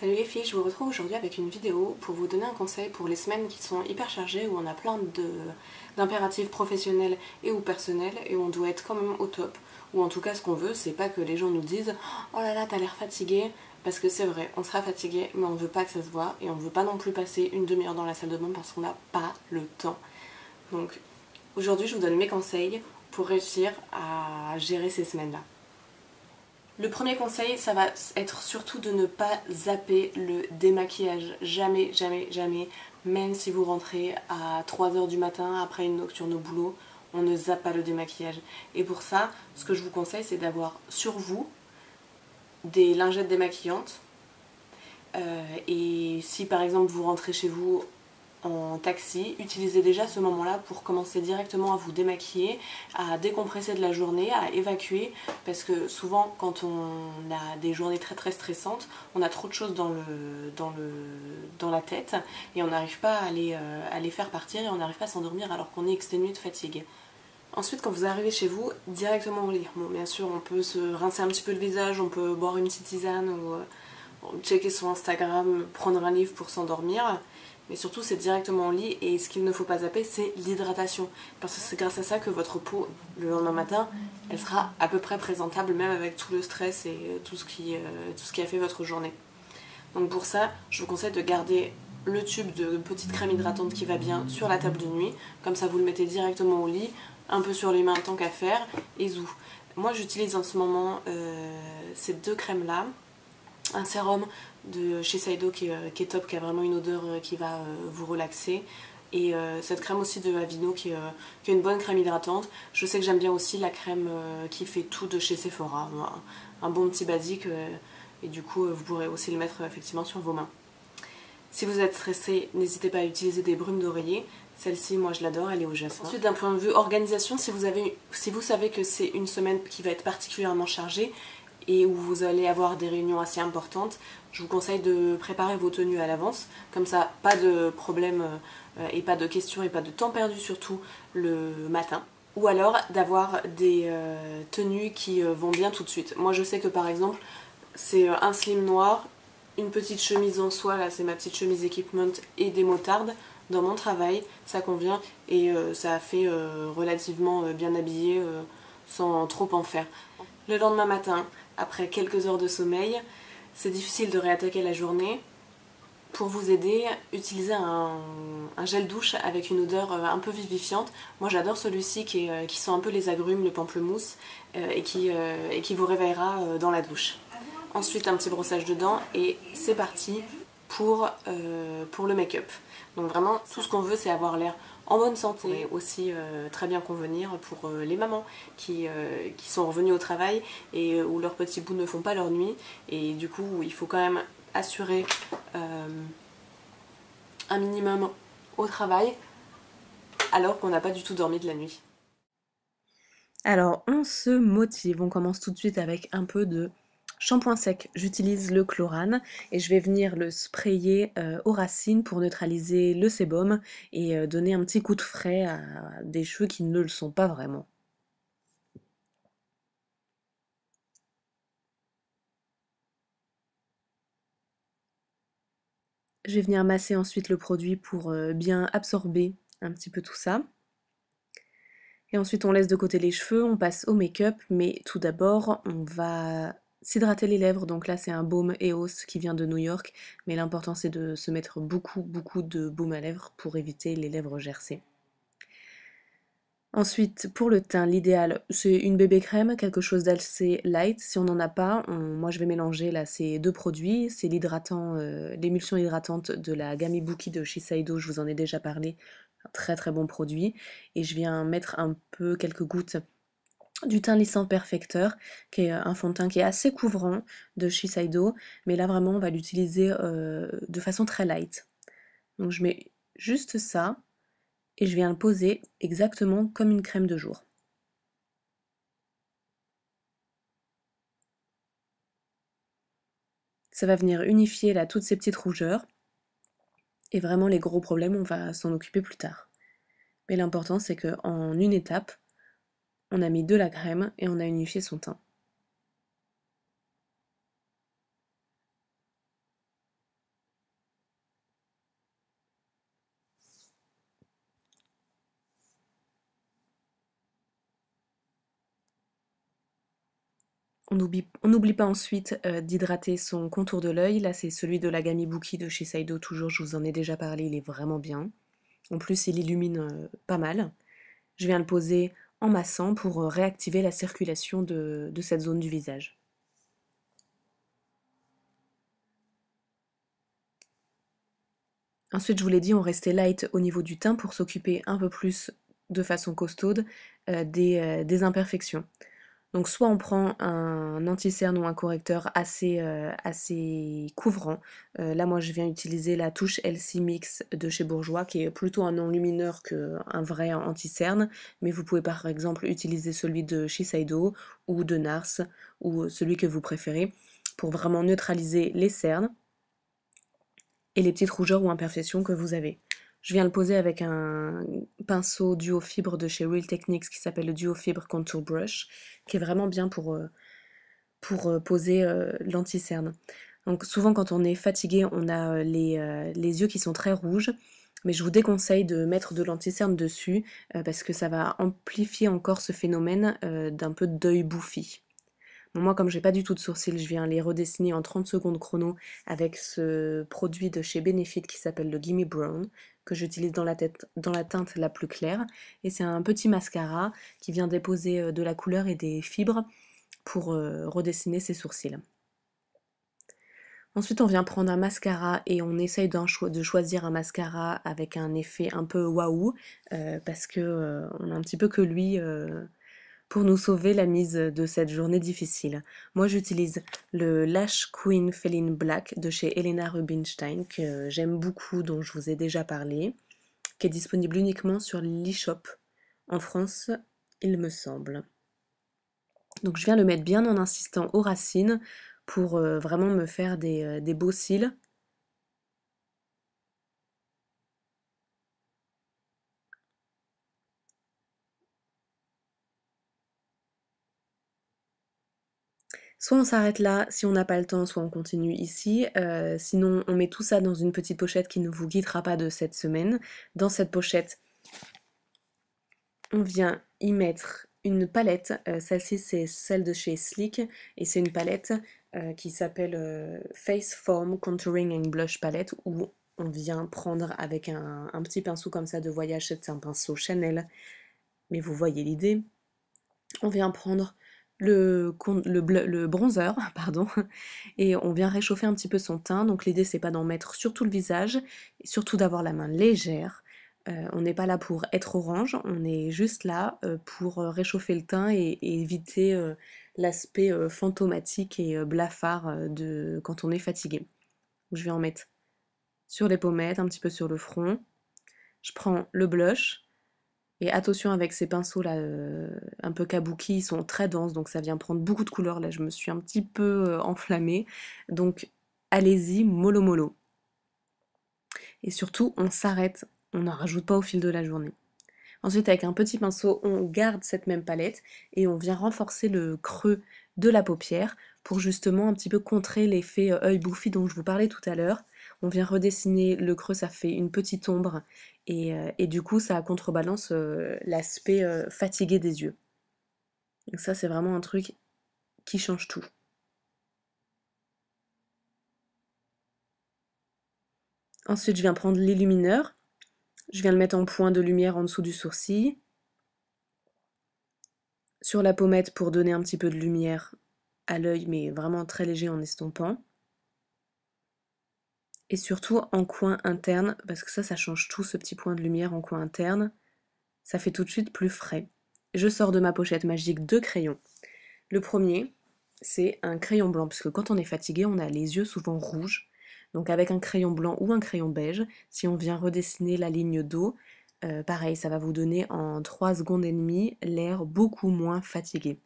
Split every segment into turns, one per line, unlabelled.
Salut les filles, je vous retrouve aujourd'hui avec une vidéo pour vous donner un conseil pour les semaines qui sont hyper chargées, où on a plein d'impératifs professionnels et ou personnels et on doit être quand même au top. Ou en tout cas ce qu'on veut, c'est pas que les gens nous disent "Oh là là, t'as l'air fatiguée", parce que c'est vrai, on sera fatigué, mais on veut pas que ça se voit et on veut pas non plus passer une demi-heure dans la salle de bain parce qu'on n'a pas le temps. Donc aujourd'hui je vous donne mes conseils pour réussir à gérer ces semaines-là. Le premier conseil, ça va être surtout de ne pas zapper le démaquillage. Jamais, jamais, jamais. Même si vous rentrez à 3 heures du matin après une nocturne au boulot, on ne zappe pas le démaquillage. Et pour ça, ce que je vous conseille, c'est d'avoir sur vous des lingettes démaquillantes. Et si par exemple vous rentrez chez vous en taxi, utilisez déjà ce moment-là pour commencer directement à vous démaquiller, à décompresser de la journée, à évacuer, parce que souvent quand on a des journées très très stressantes, on a trop de choses dans la tête et on n'arrive pas à les faire partir et on n'arrive pas à s'endormir alors qu'on est exténué de fatigue. Ensuite, quand vous arrivez chez vous, directement au lit. Bon, bien sûr, on peut se rincer un petit peu le visage, on peut boire une petite tisane ou checker son Instagram, prendre un livre pour s'endormir. Mais surtout, c'est directement au lit et ce qu'il ne faut pas zapper, c'est l'hydratation. Parce que c'est grâce à ça que votre peau, le lendemain matin, elle sera à peu près présentable, même avec tout le stress et tout ce qui a fait votre journée. Donc pour ça, je vous conseille de garder le tube de petite crème hydratante qui va bien sur la table de nuit. Comme ça, vous le mettez directement au lit, un peu sur les mains tant qu'à faire, et zou. Moi, j'utilise en ce moment ces deux crèmes-là. Un sérum de chez Saido qui est top, qui a vraiment une odeur qui va vous relaxer. Et cette crème aussi de Aveeno qui est une bonne crème hydratante. Je sais que j'aime bien aussi la crème qui fait tout de chez Sephora. Un bon petit basique. Et du coup, vous pourrez aussi le mettre effectivement sur vos mains. Si vous êtes stressé, n'hésitez pas à utiliser des brumes d'oreiller. Celle-ci, moi je l'adore, elle est au jasmin. Ensuite, d'un point de vue organisation, si vous savez que c'est une semaine qui va être particulièrement chargée et où vous allez avoir des réunions assez importantes, je vous conseille de préparer vos tenues à l'avance. Comme ça, pas de problème et pas de questions et pas de temps perdu surtout le matin. Ou alors d'avoir des tenues qui vont bien tout de suite. Moi je sais que par exemple, c'est un slim noir, une petite chemise en soie, là c'est ma petite chemise équipement et des motardes. Dans mon travail, ça convient et ça a fait relativement bien habillé sans trop en faire. Le lendemain matin, après quelques heures de sommeil, c'est difficile de réattaquer la journée. Pour vous aider, utilisez un gel douche avec une odeur un peu vivifiante. Moi j'adore celui-ci qui sent un peu les agrumes, le pamplemousse et qui vous réveillera dans la douche. Ensuite un petit brossage de dents et c'est parti pour le make-up. Donc vraiment tout ce qu'on veut c'est avoir l'air en bonne santé, et aussi très bien convenir pour les mamans qui sont revenues au travail et où leurs petits bouts ne font pas leur nuit. Et du coup il faut quand même assurer un minimum au travail alors qu'on n'a pas du tout dormi de la nuit.
Alors, on se motive. On commence tout de suite avec un peu de shampoing sec. J'utilise le Chlorane et je vais venir le sprayer aux racines pour neutraliser le sébum et donner un petit coup de frais à des cheveux qui ne le sont pas vraiment. Je vais venir masser ensuite le produit pour bien absorber un petit peu tout ça. Et ensuite, on laisse de côté les cheveux, on passe au make-up, mais tout d'abord, on va s'hydrater les lèvres. Donc là, c'est un baume EOS qui vient de New York, mais l'important, c'est de se mettre beaucoup, beaucoup de baume à lèvres pour éviter les lèvres gercées. Ensuite, pour le teint, l'idéal, c'est une bébé crème, quelque chose d'assez light. Si on n'en a pas, moi je vais mélanger là ces deux produits. C'est l'émulsion hydratante de la gamme Ibuki de Shiseido, je vous en ai déjà parlé. Un très très bon produit. Et je viens mettre quelques gouttes du teint lissant perfecteur, qui est un fond de teint qui est assez couvrant de Shiseido. Mais là vraiment, on va l'utiliser de façon très light. Donc je mets juste ça et je viens le poser exactement comme une crème de jour. Ça va venir unifier là toutes ces petites rougeurs et vraiment les gros problèmes on va s'en occuper plus tard. Mais l'important c'est qu'en une étape, on a mis de la crème et on a unifié son teint. On n'oublie pas ensuite d'hydrater son contour de l'œil. Là, c'est celui de la gamme Ibuki de chez Saido, toujours, je vous en ai déjà parlé, il est vraiment bien. En plus, il illumine pas mal. Je viens le poser en massant pour réactiver la circulation de cette zone du visage. Ensuite, je vous l'ai dit, on restait light au niveau du teint pour s'occuper un peu plus de façon costaude des imperfections. Donc soit on prend un anti-cerne ou un correcteur assez couvrant. Là moi je viens utiliser la touche LC Mix de chez Bourjois qui est plutôt un enlumineur qu'un vrai anti-cerne. Mais vous pouvez par exemple utiliser celui de Shiseido ou de Nars ou celui que vous préférez pour vraiment neutraliser les cernes et les petites rougeurs ou imperfections que vous avez. Je viens le poser avec un pinceau duo fibre de chez Real Techniques qui s'appelle le Duo Fibre Contour Brush, qui est vraiment bien pour poser l'anti-cerne. Donc souvent quand on est fatigué, on a les yeux qui sont très rouges, mais je vous déconseille de mettre de l'anti-cerne dessus parce que ça va amplifier encore ce phénomène d'un peu d'œil bouffi. Bon, moi, comme j'ai pas du tout de sourcils, je viens les redessiner en 30 secondes chrono avec ce produit de chez Benefit qui s'appelle le Gimme Brown, que j'utilise dans la teinte la plus claire. Et c'est un petit mascara qui vient déposer de la couleur et des fibres pour redessiner ses sourcils. Ensuite, on vient prendre un mascara et on essaye de choisir un mascara avec un effet un peu waouh, parce que on a un petit peu que lui pour nous sauver la mise de cette journée difficile. Moi, j'utilise le Lash Queen Feline Black de chez Helena Rubinstein, que j'aime beaucoup, dont je vous ai déjà parlé, qui est disponible uniquement sur l'eShop en France, il me semble. Donc je viens le mettre bien en insistant aux racines pour vraiment me faire des beaux cils. Soit on s'arrête là si on n'a pas le temps, soit on continue ici. Sinon, on met tout ça dans une petite pochette qui ne vous guidera pas de cette semaine. Dans cette pochette, on vient y mettre une palette. Celle-ci, c'est celle de chez Sleek et c'est une palette qui s'appelle Face Form Contouring and Blush Palette où on vient prendre avec un petit pinceau comme ça de voyage. C'est un pinceau Chanel, mais vous voyez l'idée. On vient prendre le bronzer, pardon, et on vient réchauffer un petit peu son teint. Donc l'idée c'est pas d'en mettre sur tout le visage, et surtout d'avoir la main légère. On n'est pas là pour être orange, on est juste là pour réchauffer le teint et éviter l'aspect fantomatique et blafard de quand on est fatigué. Je vais en mettre sur les pommettes, un petit peu sur le front. Je prends le blush. Et attention avec ces pinceaux là, un peu kabuki, ils sont très denses, donc ça vient prendre beaucoup de couleurs. Là, je me suis un petit peu enflammée. Donc, allez-y, mollo mollo. Et surtout, on s'arrête, on n'en rajoute pas au fil de la journée. Ensuite, avec un petit pinceau, on garde cette même palette et on vient renforcer le creux de la paupière pour justement un petit peu contrer l'effet œil bouffi dont je vous parlais tout à l'heure. On vient redessiner le creux, ça fait une petite ombre et du coup ça contrebalance l'aspect fatigué des yeux. Donc ça c'est vraiment un truc qui change tout. Ensuite je viens prendre l'illumineur, je viens le mettre en point de lumière en dessous du sourcil, sur la pommette pour donner un petit peu de lumière à l'œil mais vraiment très léger en estompant. Et surtout en coin interne, parce que ça change tout ce petit point de lumière en coin interne, ça fait tout de suite plus frais. Je sors de ma pochette magique deux crayons. Le premier, c'est un crayon blanc, parce que quand on est fatigué, on a les yeux souvent rouges. Donc avec un crayon blanc ou un crayon beige, si on vient redessiner la ligne d'eau, pareil, ça va vous donner en 3 secondes et demie l'air beaucoup moins fatigué.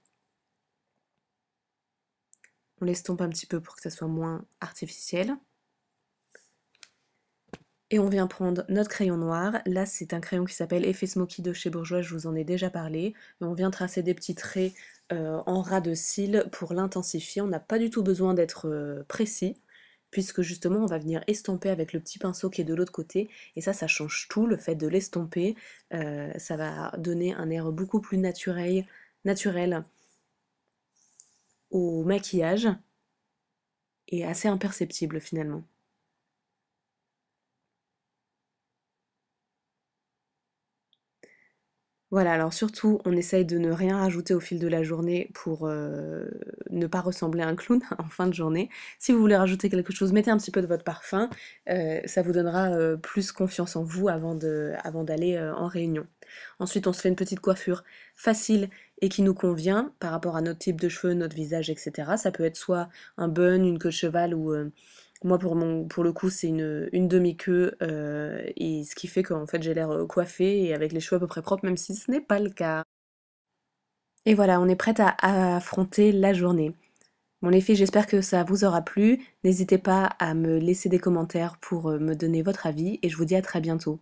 On l'estompe un petit peu pour que ça soit moins artificiel. Et on vient prendre notre crayon noir. Là, c'est un crayon qui s'appelle Effet Smoky de chez Bourjois, je vous en ai déjà parlé. Et on vient tracer des petits traits en ras de cils pour l'intensifier. On n'a pas du tout besoin d'être précis, puisque justement, on va venir estomper avec le petit pinceau qui est de l'autre côté. Et ça change tout. Le fait de l'estomper, ça va donner un air beaucoup plus naturel au maquillage est assez imperceptible finalement. Voilà, alors surtout, on essaye de ne rien rajouter au fil de la journée pour ne pas ressembler à un clown en fin de journée. Si vous voulez rajouter quelque chose, mettez un petit peu de votre parfum, ça vous donnera plus confiance en vous avant d'aller en réunion. Ensuite, on se fait une petite coiffure facile et qui nous convient par rapport à notre type de cheveux, notre visage, etc. Ça peut être soit un bun, une queue de cheval ou moi, pour le coup, c'est une demi-queue, et ce qui fait qu'en fait, j'ai l'air coiffée et avec les cheveux à peu près propres, même si ce n'est pas le cas. Et voilà, on est prête à affronter la journée. Bon, les filles, j'espère que ça vous aura plu. N'hésitez pas à me laisser des commentaires pour me donner votre avis et je vous dis à très bientôt.